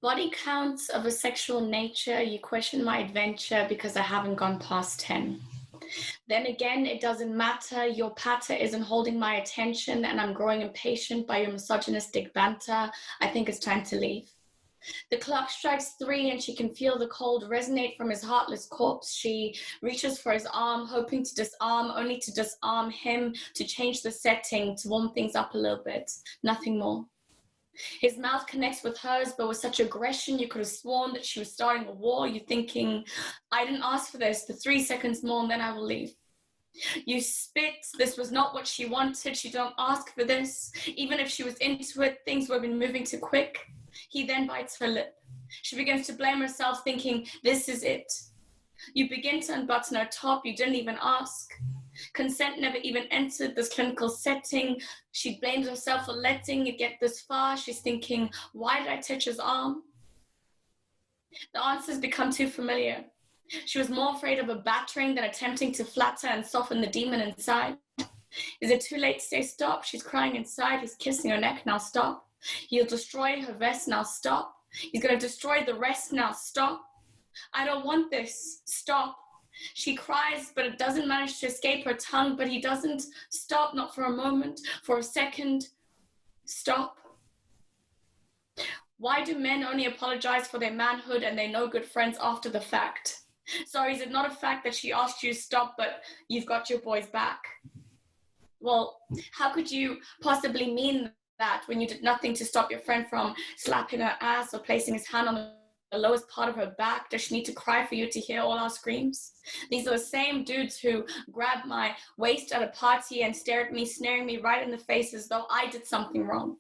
Body counts of a sexual nature, you question my adventure because I haven't gone past 10. Then again, it doesn't matter, your patter isn't holding my attention and I'm growing impatient by your misogynistic banter. I think it's time to leave. The clock strikes 3 and she can feel the cold resonate from his heartless corpse. She reaches for his arm, hoping to disarm, only to disarm him, to change the setting, to warm things up a little bit. Nothing more. His mouth connects with hers, but with such aggression, you could have sworn that she was starting a war. You're thinking, I didn't ask for this, for 3 seconds more and then I will leave. You spit, this was not what she wanted, she don't ask for this. Even if she was into it, things would have been moving too quick. He then bites her lip. She begins to blame herself, thinking, this is it. You begin to unbutton her top, you didn't even ask. Consent never even entered this clinical setting. She blames herself for letting it get this far. She's thinking, why did I touch his arm? The answers become too familiar. She was more afraid of a battering than attempting to flatter and soften the demon inside. Is it too late to say stop? She's crying inside. He's kissing her neck, now stop. He'll destroy her vest, now stop. He's going to destroy the rest, now stop. I don't want this, stop. She cries, but it doesn't manage to escape her tongue, but he doesn't stop, not for a moment, for a second, stop. Why do men only apologize for their manhood and they're no good friends after the fact? Sorry, is it not a fact that she asked you to stop, but you've got your boys back? Well, how could you possibly mean that when you did nothing to stop your friend from slapping her ass or placing his hand on the lowest part of her back? Does she need to cry for you to hear all our screams? These are the same dudes who grabbed my waist at a party and stared at me, staring me right in the face as though I did something wrong.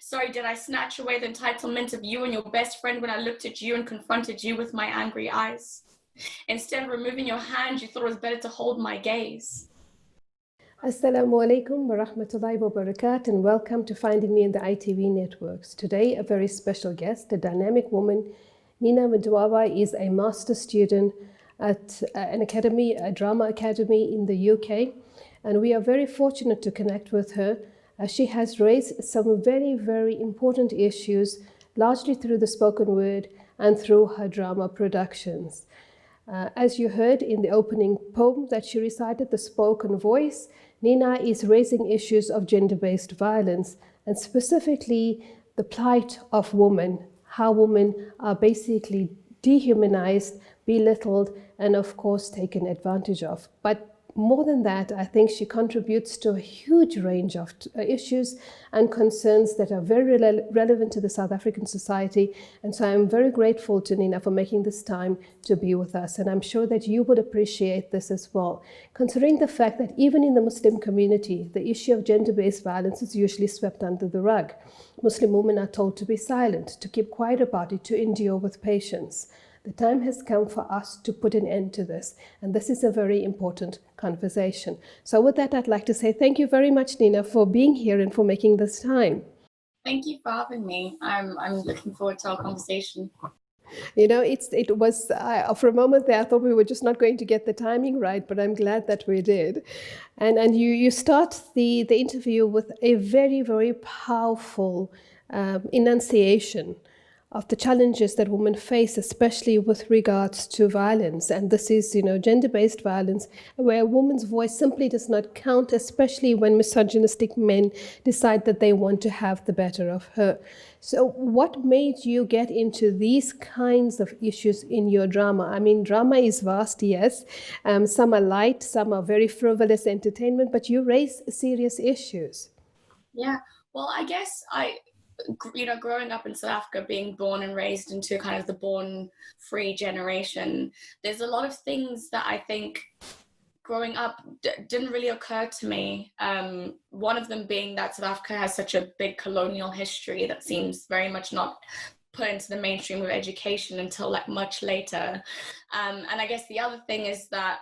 Sorry, did I snatch away the entitlement of you and your best friend when I looked at you and confronted you with my angry eyes? Instead of removing your hand, you thought it was better to hold my gaze. Assalamu alaikum wa rahmatullahi wa barakatuh, and welcome to Finding Me in the ITV networks. Today, a very special guest, a dynamic woman. Nina Mdwaba is a master's student at an academy, a drama academy in the UK, and we are very fortunate to connect with her. She has raised some very, very important issues, largely through the spoken word and through her drama productions. As you heard in the opening poem that she recited, The Spoken Voice, Nina is raising issues of gender-based violence and specifically the plight of women, how women are basically dehumanized, belittled, and of course taken advantage of. But more than that, I think she contributes to a huge range of issues and concerns that are very relevant to the South African society. And so I'm very grateful to Nina for making this time to be with us. And I'm sure that you would appreciate this as well, considering the fact that even in the Muslim community, the issue of gender-based violence is usually swept under the rug. Muslim women are told to be silent, to keep quiet about it, to endure with patience. The time has come for us to put an end to this, and this is a very important conversation. So with that, I'd like to say thank you very much, Nina, for being here and for making this time. Thank you for having me. I'm looking forward to our conversation. You know, it was, for a moment there, I thought we were just not going to get the timing right, but I'm glad that we did. And you start the interview with a very, very powerful enunciation of the challenges that women face, especially with regards to violence. And this is, gender-based violence, where a woman's voice simply does not count, especially when misogynistic men decide that they want to have the better of her. So what made you get into these kinds of issues in your drama? I mean, drama is vast, yes. Some are light, some are very frivolous entertainment, but you raise serious issues. Yeah, well, I guess growing up in South Africa, being born and raised into kind of the born-free generation, there's a lot of things that I think growing up didn't really occur to me. One of them being that South Africa has such a big colonial history that seems very much not put into the mainstream of education until like much later. And I guess the other thing is that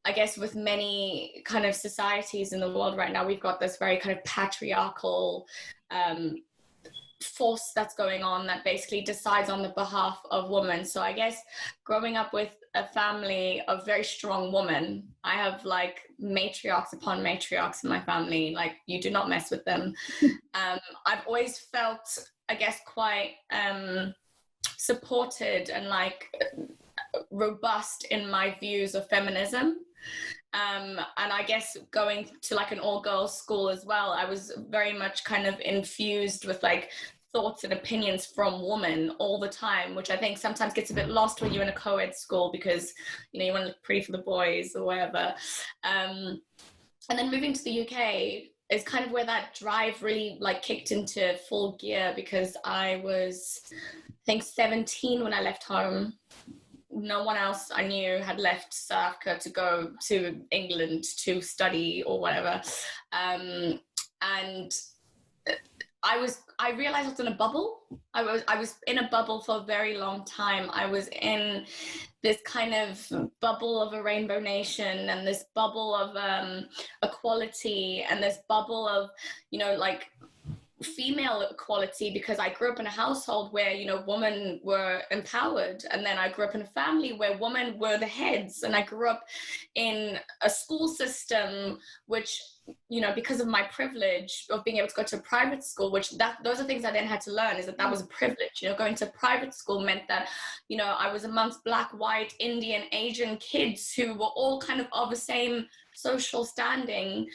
I guess with many kind of societies in the world right now, we've got this very kind of patriarchal force that's going on that basically decides on the behalf of women. So I guess growing up with a family of very strong women, I have like matriarchs upon matriarchs in my family, like you do not mess with them. I've always felt, I guess, quite supported and like robust in my views of feminism. And I guess going to like an all-girls school as well, I was very much kind of infused with like thoughts and opinions from women all the time, which I think sometimes gets a bit lost when you're in a co-ed school because, you know, you want to look pretty for the boys or whatever. And then moving to the UK is kind of where that drive really like kicked into full gear, because I was, I think, 17 when I left home. No one else I knew had left South Africa to go to England to study or whatever. And I realized I was in a bubble. I was in a bubble for a very long time. I was in this kind of bubble of a rainbow nation, and this bubble of equality, and this bubble of, you know, like female equality, because I grew up in a household where, you know, women were empowered, and then I grew up in a family where women were the heads, and I grew up in a school system which, you know, because of my privilege of being able to go to a private school, which those are things I then had to learn, is that was a privilege. You know, going to private school meant that, you know, I was amongst Black, white, Indian, Asian kids who were all kind of the same social standing,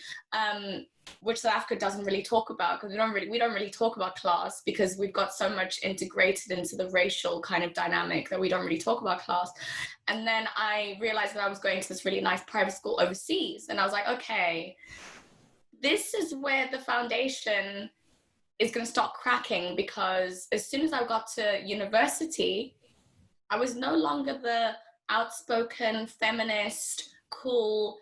which South Africa doesn't really talk about, because we don't really talk about class, because we've got so much integrated into the racial kind of dynamic that we don't really talk about class. And then I realized that I was going to this really nice private school overseas, and I was like, okay, this is where the foundation is going to start cracking, because as soon as I got to university, I was no longer the outspoken, feminist, cool,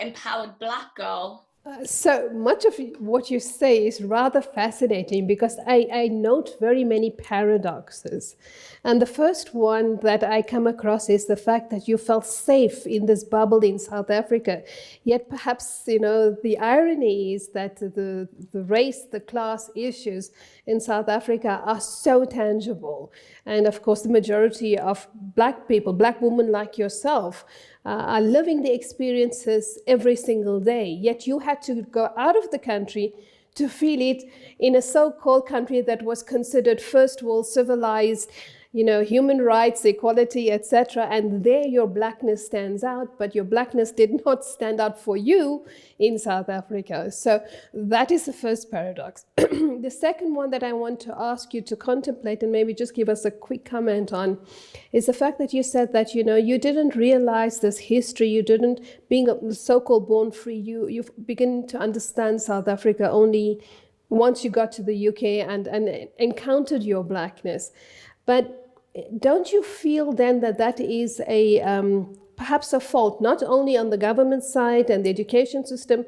empowered Black girl. So much of what you say is rather fascinating, because I note very many paradoxes. And the first one that I come across is the fact that you felt safe in this bubble in South Africa. Yet perhaps, you know, the irony is that the race, the class issues in South Africa are so tangible. And of course, the majority of Black people, Black women like yourself, are living the experiences every single day. Yet you had to go out of the country to feel it in a so-called country that was considered first world, civilized, you know, human rights, equality, etc. And there your Blackness stands out, but your Blackness did not stand out for you in South Africa. So that is the first paradox. The second one that I want to ask you to contemplate, and maybe just give us a quick comment on, is the fact that you said that, you know, you didn't realize this history, you didn't, being a so-called born free, you begin to understand South Africa only once you got to the UK and encountered your Blackness. But don't you feel then that that is a perhaps a fault, not only on the government side and the education system,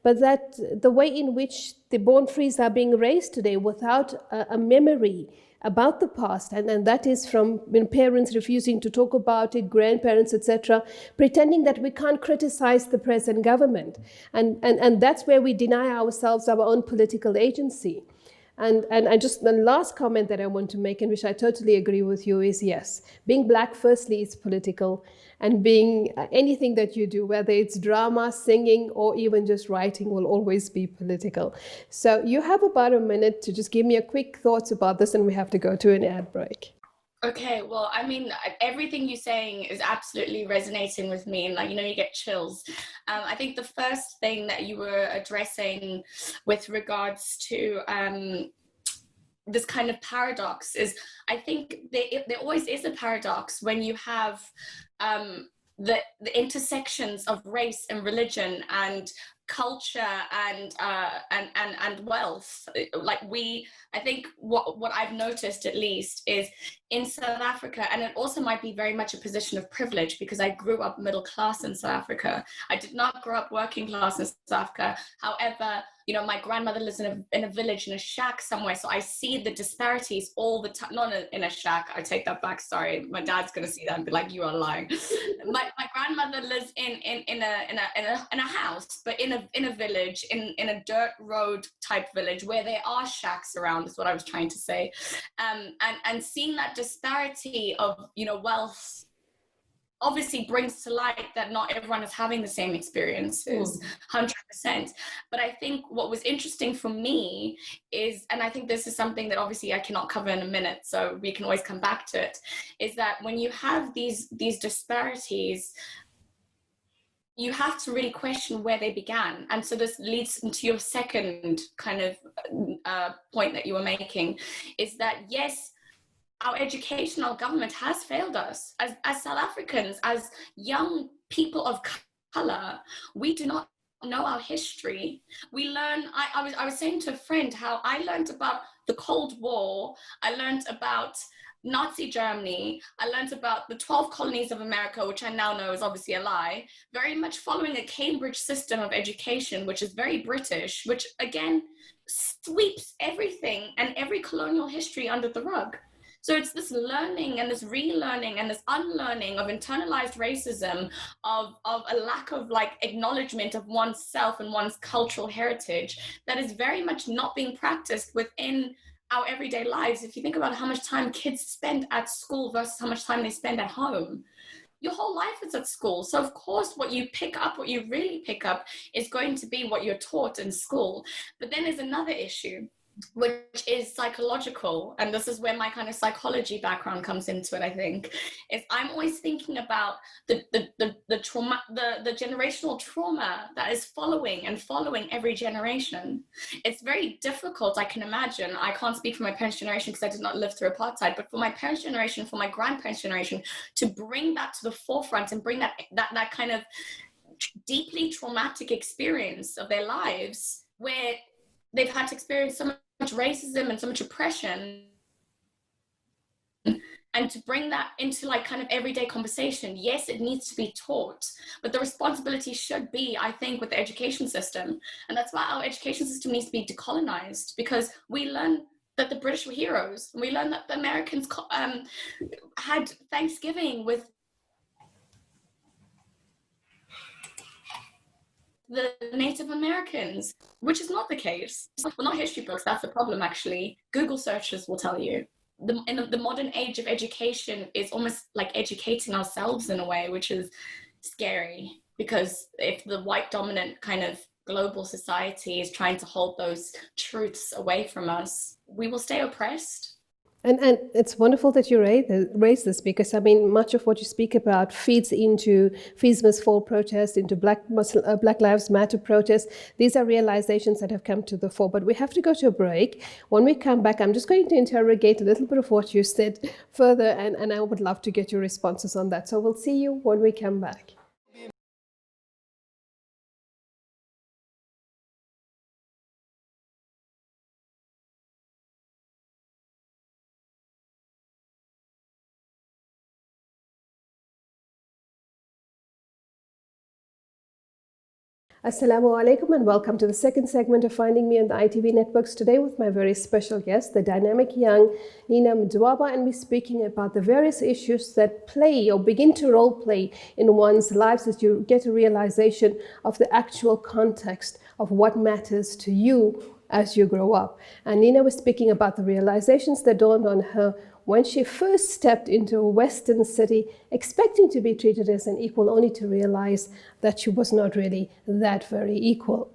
but that the way in which the born frees are being raised today without a memory about the past, and that is from parents refusing to talk about it, grandparents, etc., pretending that we can't criticize the present government, and that's where we deny ourselves our own political agency. And just the last comment that I want to make, in which I totally agree with you, is yes, being Black firstly is political, and being anything that you do, whether it's drama, singing, or even just writing, will always be political. So you have about a minute to just give me a quick thoughts about this, and we have to go to an ad break. Okay, well, I mean, everything you're saying is absolutely resonating with me, and like, you know, you get chills. I think the first thing that you were addressing with regards to this kind of paradox is, I think there always is a paradox when you have the intersections of race and religion and culture and wealth. Like I think what I've noticed, at least, is in South Africa, and it also might be very much a position of privilege, because I grew up middle class in South Africa. I did not grow up working class in South Africa. However, you know, my grandmother lives in a village, in a shack somewhere, so I see the disparities all the time. Not in a shack, I take that back, sorry. My dad's gonna see that and be like, you are lying. My grandmother lives in a house, but in a village, in a dirt road type village, where there are shacks around, is what I was trying to say. And seeing that disparity of, you know, wealth obviously brings to light that not everyone is having the same experiences, 100%. But I think what was interesting for me is, and I think this is something that obviously I cannot cover in a minute, so we can always come back to it, is that when you have these disparities, you have to really question where they began. And so this leads into your second kind of point that you were making, is that yes, our educational government has failed us as South Africans, as young people of color. We do not know our history. We learn, I was saying to a friend how I learned about the Cold War, I learned about Nazi Germany, I learned about the 12 colonies of America, which I now know is obviously a lie, very much following a Cambridge system of education, which is very British, which again sweeps everything and every colonial history under the rug. So it's this learning and this relearning and this unlearning of internalized racism, of a lack of like acknowledgement of oneself and one's cultural heritage that is very much not being practiced within our everyday lives. If you think about how much time kids spend at school versus how much time they spend at home, your whole life is at school. So of course, what you pick up, what you really pick up is going to be what you're taught in school. But then there's another issue, which is psychological, and this is where my kind of psychology background comes into it. I think is I'm always thinking about the trauma, the generational trauma that is following every generation. It's very difficult. I can imagine. I can't speak for my parents' generation because I did not live through apartheid, but for my parents' generation, for my grandparents' generation, to bring that to the forefront and bring that kind of deeply traumatic experience of their lives where they've had to experience so much racism and so much oppression, and to bring that into like kind of everyday conversation. Yes, it needs to be taught, but the responsibility should be, I think, with the education system. And that's why our education system needs to be decolonized, because we learn that the British were heroes, and we learn that the Americans had Thanksgiving with the Native Americans, which is not the case. Well, not history books, that's the problem actually. Google searches will tell you. In the modern age of education is almost like educating ourselves in a way, which is scary, because if the white dominant kind of global society is trying to hold those truths away from us, we will stay oppressed. And it's wonderful that you raise this, because I mean, much of what you speak about feeds into FISMA's fall protest, into Black Lives Matter protest. These are realizations that have come to the fore. But we have to go to a break. When we come back, I'm just going to interrogate a little bit of what you said further, and I would love to get your responses on that. So we'll see you when we come back. Assalamu alaikum, and welcome to the second segment of Finding Me on the ITV networks, today with my very special guest, the dynamic young Nina Mdwaba, and we're speaking about the various issues that play or begin to role play in one's lives as you get a realization of the actual context of what matters to you as you grow up. And Nina was speaking about the realizations that dawned on her when she first stepped into a Western city, expecting to be treated as an equal, only to realize that she was not really that very equal.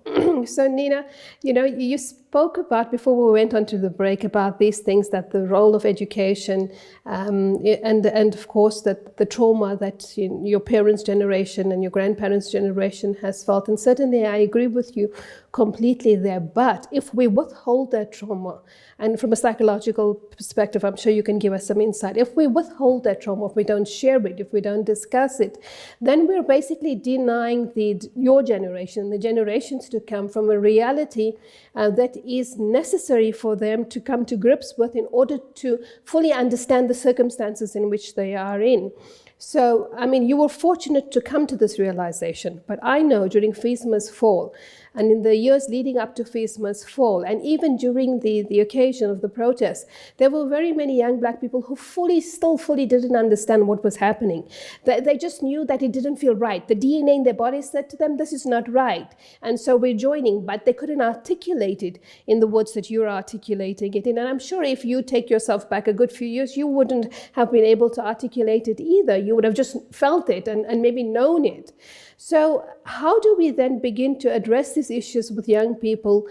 So Nina, you spoke about, before we went on to the break, about these things, that the role of education and of course that the trauma that your parents' generation and your grandparents' generation has felt. And certainly I agree with you completely there. But if we withhold that trauma, and from a psychological perspective, I'm sure you can give us some insight. If we withhold that trauma, if we don't share it, if we don't discuss it, then we're basically denying your generation, the generations to come, from a reality that is necessary for them to come to grips with in order to fully understand the circumstances in which they are in. So, I mean, you were fortunate to come to this realization, but I know during FISMA's fall, and in the years leading up to FISMA's fall, and even during the occasion of the protest, there were very many young Black people who still fully didn't understand what was happening. They just knew that it didn't feel right. The DNA in their bodies said to them, this is not right. And so we're joining, but they couldn't articulate it. in the words that you're articulating it in. And I'm sure if you take yourself back a good few years, you wouldn't have been able to articulate it either. You would have just felt it and maybe known it. So how do we then begin to address these issues with young people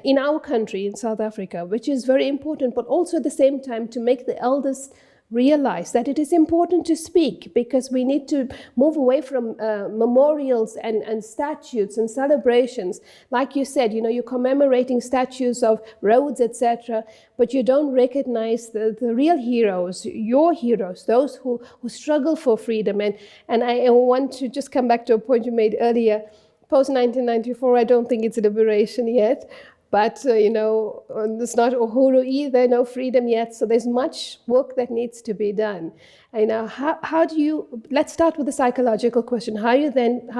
in our country, in South Africa, which is very important, but also at the same time to make the elders realize that it is important to speak, because we need to move away from memorials and statutes and celebrations. Like you said, you're commemorating statues of roads, etc., but you don't recognize the real heroes, your heroes, those who struggle for freedom. And I want to just come back to a point you made earlier. Post-1994, I don't think it's liberation yet. But, it's not Uhuru either, no freedom yet. So there's much work that needs to be done. How do you, let's start with the psychological question. How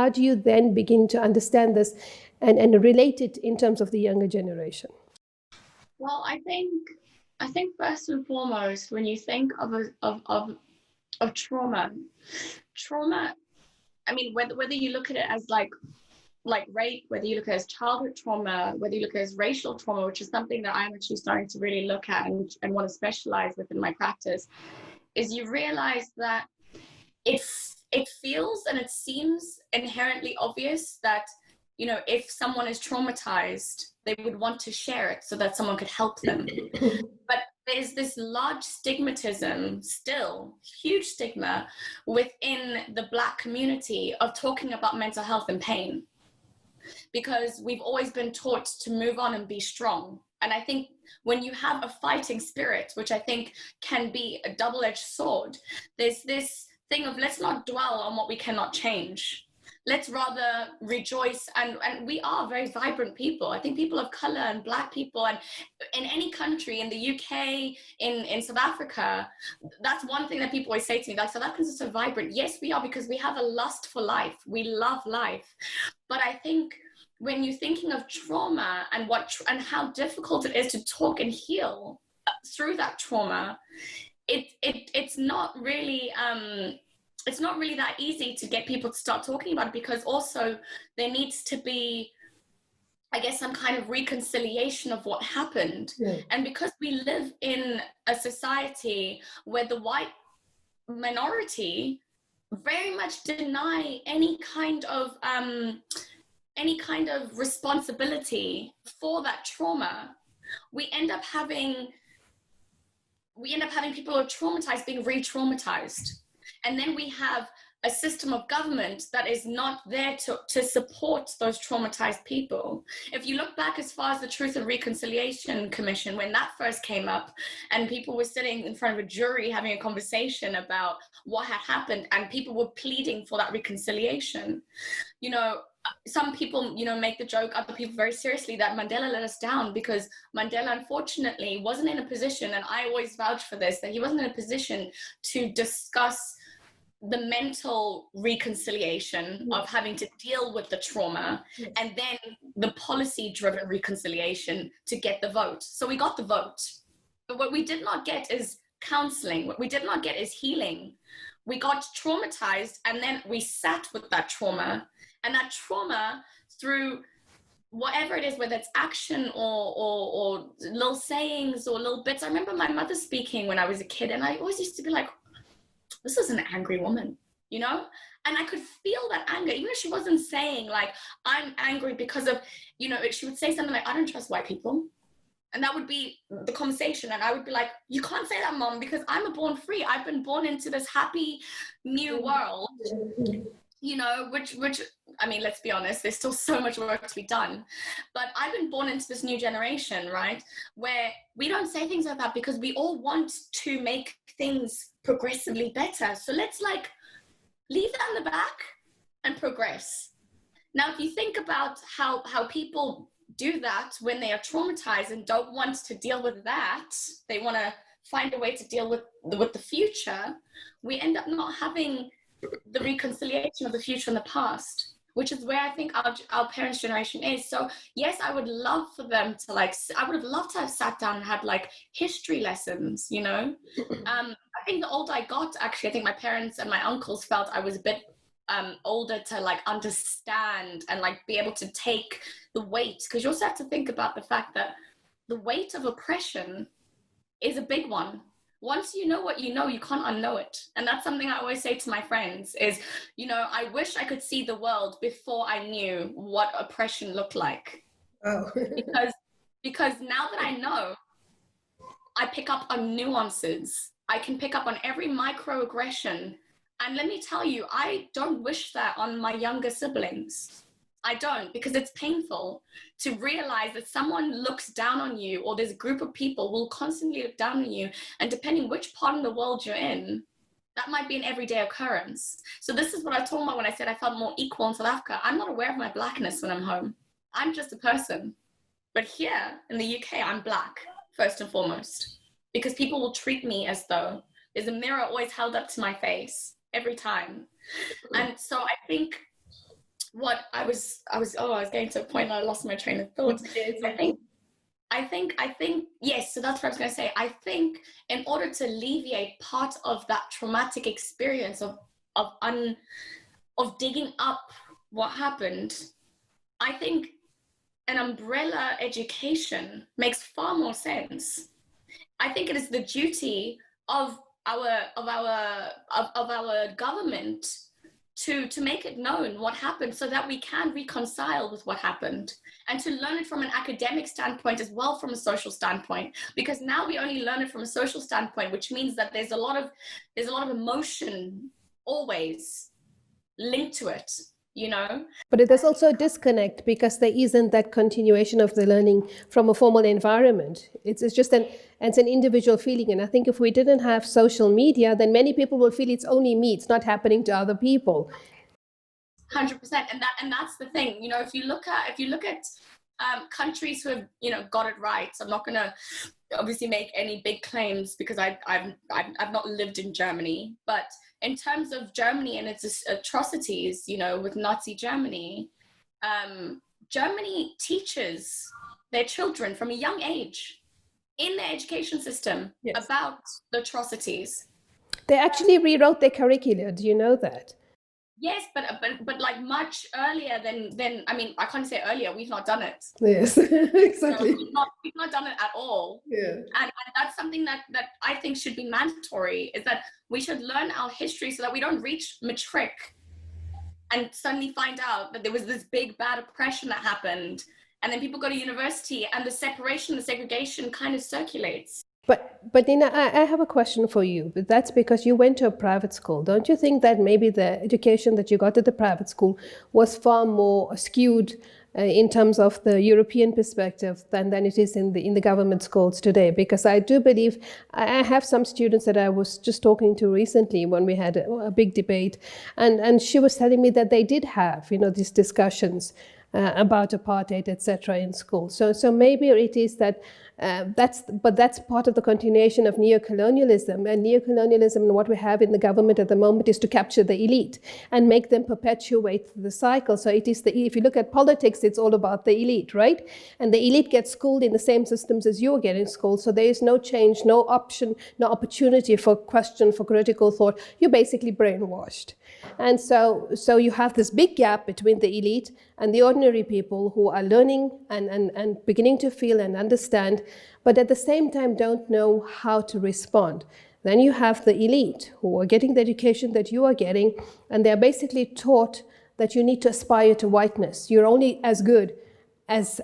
do you then begin to understand this and relate it in terms of the younger generation? Well, I think first and foremost, when you think of trauma, I mean, whether you look at it as like rape, whether you look at it as childhood trauma, whether you look at it as racial trauma, which is something that I'm actually starting to really look at and want to specialize within my practice, is you realize that it feels and it seems inherently obvious that, if someone is traumatized, they would want to share it so that someone could help them. But there's this large stigmatism, still huge stigma within the Black community of talking about mental health and pain, because we've always been taught to move on and be strong. And I think when you have a fighting spirit, which I think can be a double-edged sword, there's this thing of, let's not dwell on what we cannot change. Let's rather rejoice, and we are very vibrant people. I think people of color and Black people, and in any country, in the UK, in South Africa, that's one thing that people always say to me, like, South Africans are so vibrant. Yes, we are, because we have a lust for life. We love life. But I think when you're thinking of trauma and how difficult it is to talk and heal through that trauma, it's not really that easy to get people to start talking about it, because also there needs to be, I guess, some kind of reconciliation of what happened. Yeah. And because we live in a society where the white minority very much deny any kind of responsibility for that trauma, we end up having people who are traumatized being re-traumatized. And then we have a system of government that is not there to support those traumatized people. If you look back as far as the Truth and Reconciliation Commission, when that first came up and people were sitting in front of a jury having a conversation about what had happened, and people were pleading for that reconciliation, some people, make the joke, other people very seriously, that Mandela let us down, because Mandela, unfortunately, wasn't in a position, and I always vouch for this, that he wasn't in a position to discuss the mental reconciliation of having to deal with the trauma, and then the policy-driven reconciliation to get the vote. So we got the vote. But what we did not get is counseling. What we did not get is healing. We got traumatized, and then we sat with that trauma. And that trauma, through whatever it is, whether it's action or little sayings or little bits. I remember my mother speaking when I was a kid, and I always used to be like, this is an angry woman, and I could feel that anger, even if she wasn't saying like, I'm angry because of, she would say something like, I don't trust white people. And that would be the conversation. And I would be like, you can't say that, Mom, because I'm a born free. I've been born into this happy new world, which, I mean, let's be honest, there's still so much work to be done. But I've been born into this new generation, right, where we don't say things like that, because we all want to make things progressively better. So let's leave that in the back and progress. Now, if you think about how people do that when they are traumatized and don't want to deal with that, they want to find a way to deal with the future, we end up not having the reconciliation of the future and the past, which is where I think our parents' generation is. So yes, I would love for them to I would have loved to have sat down and had history lessons, I think the older I got, actually, I think my parents and my uncles felt I was a bit older to understand and be able to take the weight, because you also have to think about the fact that the weight of oppression is a big one. Once you know what you know, you can't unknow it. And that's something I always say to my friends is, I wish I could see the world before I knew what oppression looked like. Oh. because now that I know, I pick up on nuances. I can pick up on every microaggression. And let me tell you, I don't wish that on my younger siblings. I don't, because it's painful to realize that someone looks down on you, or there's a group of people will constantly look down on you. And depending which part of the world you're in, that might be an everyday occurrence. So this is what I told about when I said I felt more equal in South Africa. I'm not aware of my blackness when I'm home. I'm just a person. But here in the UK, I'm black, first and foremost, because people will treat me as though there's a mirror always held up to my face every time. And so I think what I was getting to a point and I lost my train of thought. I think, yes, so that's what I was going to say. I think in order to alleviate part of that traumatic experience of digging up what happened, I think an umbrella education makes far more sense. I think it is the duty of our government to make it known what happened so that we can reconcile with what happened, and to learn it from an academic standpoint as well, from a social standpoint, because now we only learn it from a social standpoint, which means that there's a lot of emotion always linked to it. But there's also a disconnect because there isn't that continuation of the learning from a formal environment. It's just it's an individual feeling. And I think if we didn't have social media, then many people will feel it's only me, it's not happening to other people. 100%. And that's the thing. If you look at countries who have got it right, so I'm not going to obviously make any big claims because I've not lived in Germany, but in terms of Germany and its atrocities, with Nazi Germany, Germany teaches their children from a young age in their education system about the atrocities. They actually rewrote their curricula. Do you know that? Yes, but like much earlier than I mean, I can't say earlier. We've not done it. Yes, exactly. We've not done it at all. Yeah. And that's something that I think should be mandatory, is that we should learn our history so that we don't reach matric and suddenly find out that there was this big bad oppression that happened, and then people go to university and the separation, the segregation kind of circulates. But Nina, I have a question for you. But that's because you went to a private school. Don't you think that maybe the education that you got at the private school was far more skewed in terms of the European perspective than it is in the government schools today? Because I do believe, I have some students that I was just talking to recently when we had a big debate, and she was telling me that they did have these discussions about apartheid, etc., in school. So maybe it is that that's part of the continuation of neocolonialism. And neocolonialism, and what we have in the government at the moment, is to capture the elite and make them perpetuate the cycle. So it is if you look at politics, it's all about the elite, right? And the elite gets schooled in the same systems as you're getting schooled. So there is no change, no option, no opportunity for question, for critical thought. You're basically brainwashed. And so you have this big gap between the elite and the ordinary people who are learning and beginning to feel and understand, but at the same time don't know how to respond. Then you have the elite who are getting the education that you are getting, and they're basically taught that you need to aspire to whiteness. You're only as good as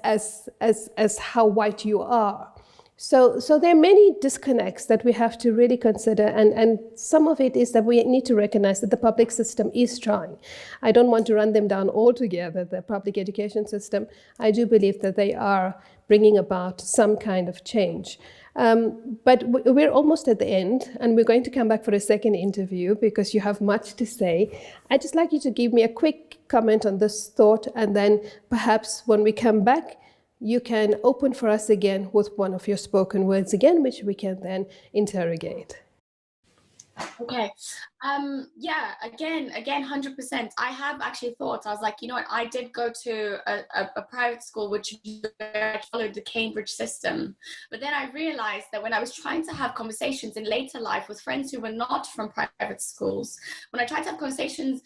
how white you are. So there are many disconnects that we have to really consider, and some of it is that we need to recognize that the public system is trying. I don't want to run them down altogether, the public education system. I do believe that they are bringing about some kind of change. But we're almost at the end, and we're going to come back for a second interview because you have much to say. I'd just like you to give me a quick comment on this thought, and then perhaps when we come back, you can open for us again with one of your spoken words again, which we can then interrogate. Okay. Yeah, again, 100%. I have actually thought, I was like, you know what, I did go to a private school which followed the Cambridge system. But then I realized that when I was trying to have conversations in later life with friends who were not from private schools, when I tried to have conversations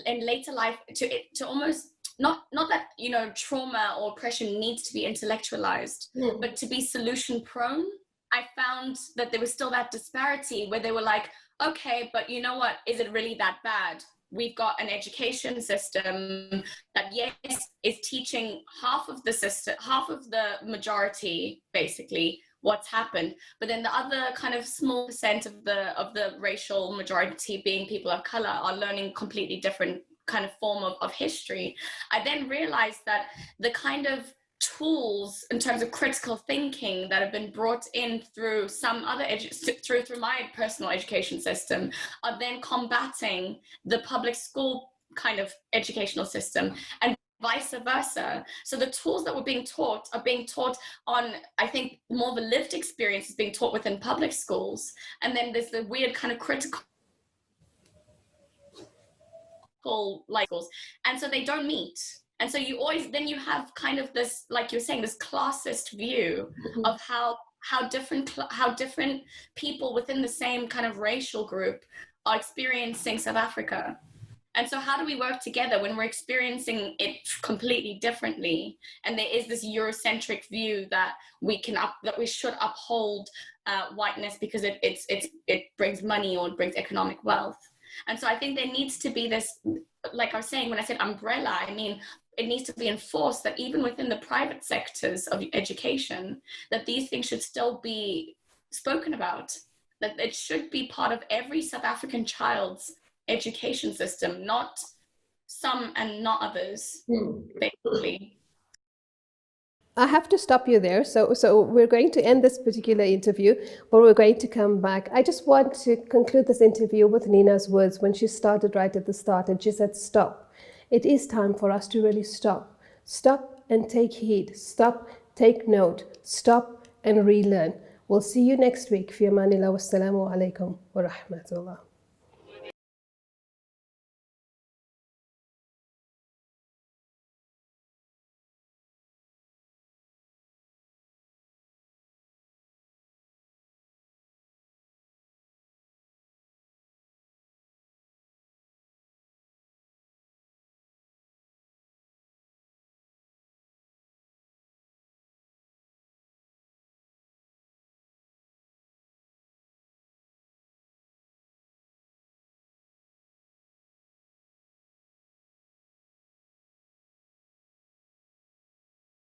in later life to almost not that, you know, trauma or oppression needs to be intellectualized, but to be solution prone. I found that there was still that disparity where they were like, okay, but you know what, is it really that bad? We've got an education system that, yes, is teaching half of the system, half of the majority, basically, what's happened, but then the other kind of small percent of the racial majority, being people of color, are learning completely different kind of form of history. I then realized that the kind of tools in terms of critical thinking that have been brought in through some other through my personal education system are then combating the public school kind of educational system, and vice versa. So the tools that were being taught are being taught on, I think, more of a lived experience is being taught within public schools, and then there's the weird kind of critical like schools, and so they don't meet. And so you always, then you have kind of this, like you're saying, this classist view of how different people within the same kind of racial group are experiencing South Africa. And so how do we work together when we're experiencing it completely differently? And there is this Eurocentric view that we should uphold whiteness because it brings money or it brings economic wealth. And so I think there needs to be this, like I was saying, when I said umbrella, I mean, it needs to be enforced that even within the private sectors of education, that these things should still be spoken about, that it should be part of every South African child's education system, not some and not others, basically. I have to stop you there. So we're going to end this particular interview, but we're going to come back. I just want to conclude this interview with Nina's words when she started right at the start, and she said, stop. It is time for us to really stop. Stop and take heed. Stop, take note. Stop and relearn. We'll see you next week. Fi amanillah, wassalamu alaikum wa rahmatullah.